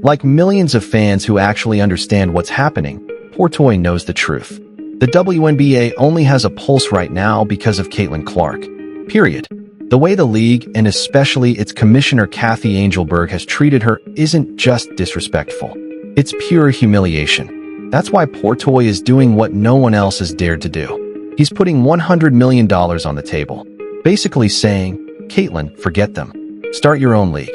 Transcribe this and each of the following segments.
Like millions of fans who actually understand what's happening, Portoy knows the truth. The WNBA only has a pulse right now because of Caitlin Clark. Period. The way the league, and especially its commissioner Kathy Angelberg, has treated her isn't just disrespectful. It's pure humiliation. That's why Portoy is doing what no one else has dared to do. He's putting $100 million on the table, basically saying, Caitlin, forget them. Start your own league.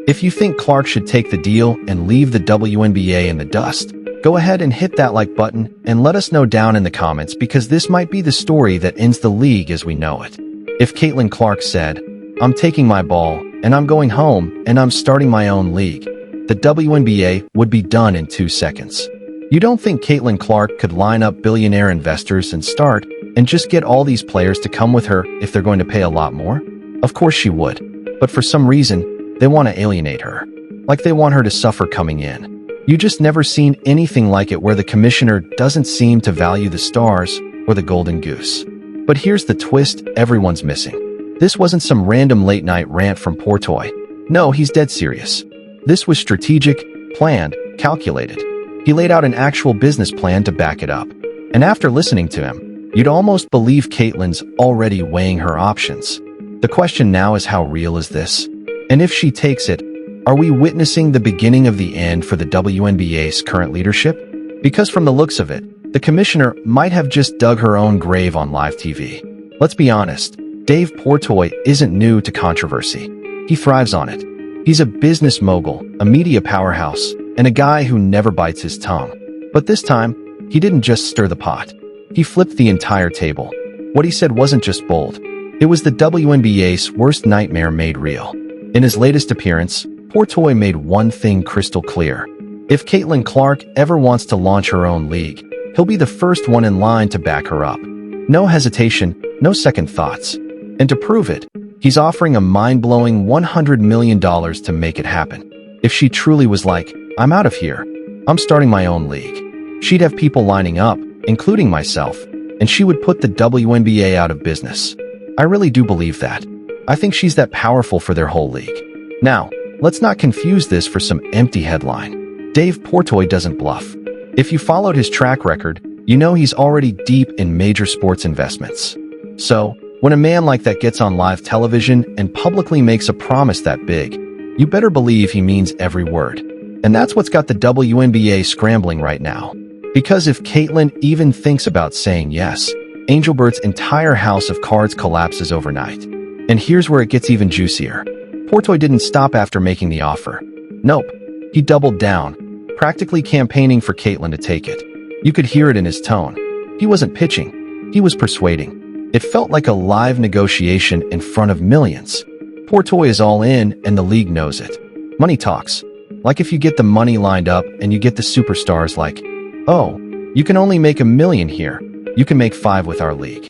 If you think Clark should take the deal and leave the WNBA in the dust, go ahead and hit that like button and let us know down in the comments, because this might be the story that ends the league as we know it. If Caitlin Clark said, I'm taking my ball and I'm going home and I'm starting my own league, the WNBA would be done in 2 seconds. You don't think Caitlin Clark could line up billionaire investors and start and just get all these players to come with her if they're going to pay a lot more? Of course she would, but for some reason, they want to alienate her. Like they want her to suffer coming in. You just never seen anything like it, where the commissioner doesn't seem to value the stars or the golden goose. But here's the twist everyone's missing. This wasn't some random late-night rant from Portoy. No, he's dead serious. This was strategic, planned, calculated. He laid out an actual business plan to back it up. And after listening to him, you'd almost believe Caitlin's already weighing her options. The question now is, how real is this? And if she takes it, are we witnessing the beginning of the end for the WNBA's current leadership? Because from the looks of it, the commissioner might have just dug her own grave on live TV. Let's be honest, Dave Portoy isn't new to controversy. He thrives on it. He's a business mogul, a media powerhouse, and a guy who never bites his tongue. But this time, he didn't just stir the pot. He flipped the entire table. What he said wasn't just bold. It was the WNBA's worst nightmare made real. In his latest appearance, Portoy made one thing crystal clear. If Caitlin Clark ever wants to launch her own league, he'll be the first one in line to back her up. No hesitation, no second thoughts. And to prove it, he's offering a mind-blowing $100 million to make it happen. If she truly was like, I'm out of here, I'm starting my own league, she'd have people lining up, including myself, and she would put the WNBA out of business. I really do believe that. I think she's that powerful for their whole league. Now, let's not confuse this for some empty headline. Dave Portoy doesn't bluff. If you followed his track record, you know he's already deep in major sports investments. So, when a man like that gets on live television and publicly makes a promise that big, you better believe he means every word. And that's what's got the WNBA scrambling right now. Because if Caitlin even thinks about saying yes, Angelbert's entire house of cards collapses overnight. And here's where it gets even juicier. Portoy didn't stop after making the offer. Nope. He doubled down, practically campaigning for Caitlin to take it. You could hear it in his tone. He wasn't pitching. He was persuading. It felt like a live negotiation in front of millions. Portoy is all in, and the league knows it. Money talks. Like if you get the money lined up and you get the superstars like, oh, you can only make $1 million here. You can make 5 with our league.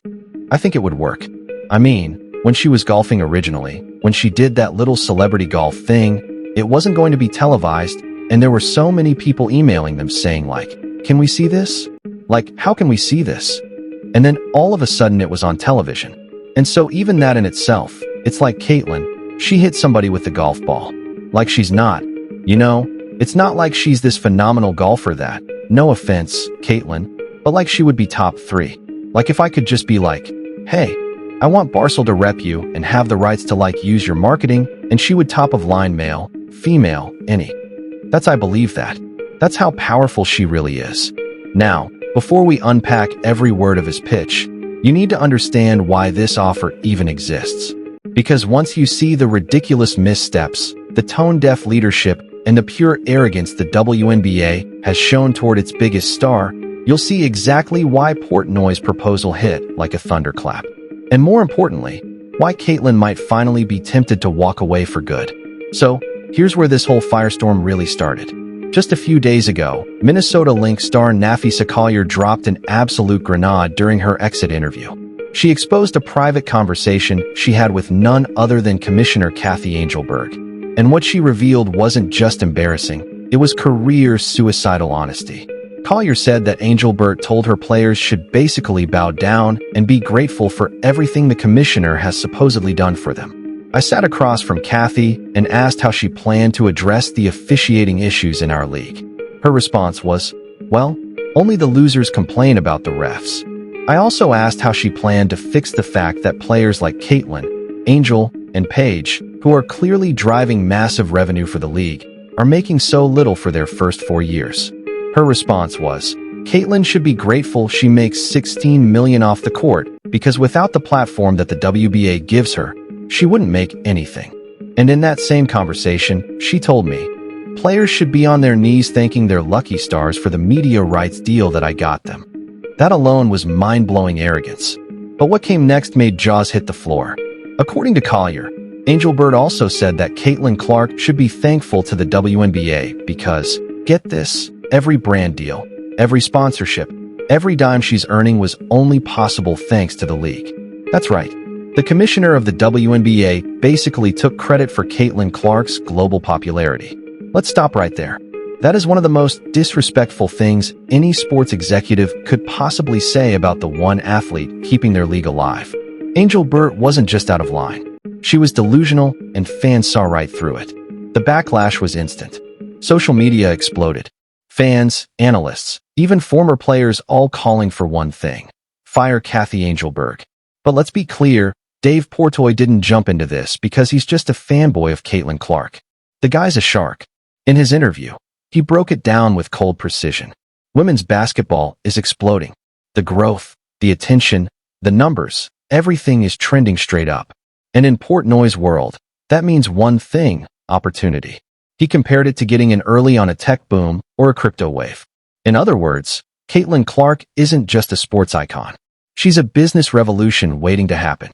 I think it would work. I mean, when she was golfing originally, when she did that little celebrity golf thing, it wasn't going to be televised, and there were so many people emailing them saying like, can we see this? Like, how can we see this? And then all of a sudden it was on television. And so even that in itself, it's like Caitlin, she hit somebody with the golf ball. Like she's not. You know, it's not like she's this phenomenal golfer that, no offense, Caitlin, but like she would be top 3. Like if I could just be like, hey, I want Barcel to rep you and have the rights to like use your marketing, and she would top of line male, female, any. I believe that. That's how powerful she really is. Now, before we unpack every word of his pitch, you need to understand why this offer even exists. Because once you see the ridiculous missteps, the tone-deaf leadership, and the pure arrogance the WNBA has shown toward its biggest star, you'll see exactly why Portnoy's proposal hit like a thunderclap. And more importantly, why Caitlin might finally be tempted to walk away for good. So, here's where this whole firestorm really started. Just a few days ago, Minnesota Lynx star Nafisa Collier dropped an absolute grenade during her exit interview. She exposed a private conversation she had with none other than Commissioner Kathy Angelberg. And what she revealed wasn't just embarrassing, it was career-suicidal honesty. Collier said that Angelberg told her players should basically bow down and be grateful for everything the commissioner has supposedly done for them. I sat across from Kathy and asked how she planned to address the officiating issues in our league. Her response was, well, only the losers complain about the refs. I also asked how she planned to fix the fact that players like Caitlin, Angel, and Paige, who are clearly driving massive revenue for the league, are making so little for their first 4 years. Her response was, Caitlin should be grateful she makes $16 million off the court, because without the platform that the WNBA gives her, she wouldn't make anything. And in that same conversation, she told me, players should be on their knees thanking their lucky stars for the media rights deal that I got them. That alone was mind-blowing arrogance. But what came next made jaws hit the floor. According to Collier, Angel Bird also said that Caitlin Clark should be thankful to the WNBA because, get this, every brand deal, every sponsorship, every dime she's earning was only possible thanks to the league. That's right. The commissioner of the WNBA basically took credit for Caitlin Clark's global popularity. Let's stop right there. That is one of the most disrespectful things any sports executive could possibly say about the one athlete keeping their league alive. Angel Burt wasn't just out of line. She was delusional, and fans saw right through it. The backlash was instant. Social media exploded. Fans, analysts, even former players all calling for one thing: fire Kathy Angelberg. But let's be clear, Dave Portnoy didn't jump into this because he's just a fanboy of Caitlin Clark. The guy's a shark. In his interview, he broke it down with cold precision. Women's basketball is exploding. The growth, the attention, the numbers, everything is trending straight up. And in Portnoy's world, that means one thing: opportunity. He compared it to getting in early on a tech boom or a crypto wave. In other words, Caitlin Clark isn't just a sports icon. She's a business revolution waiting to happen.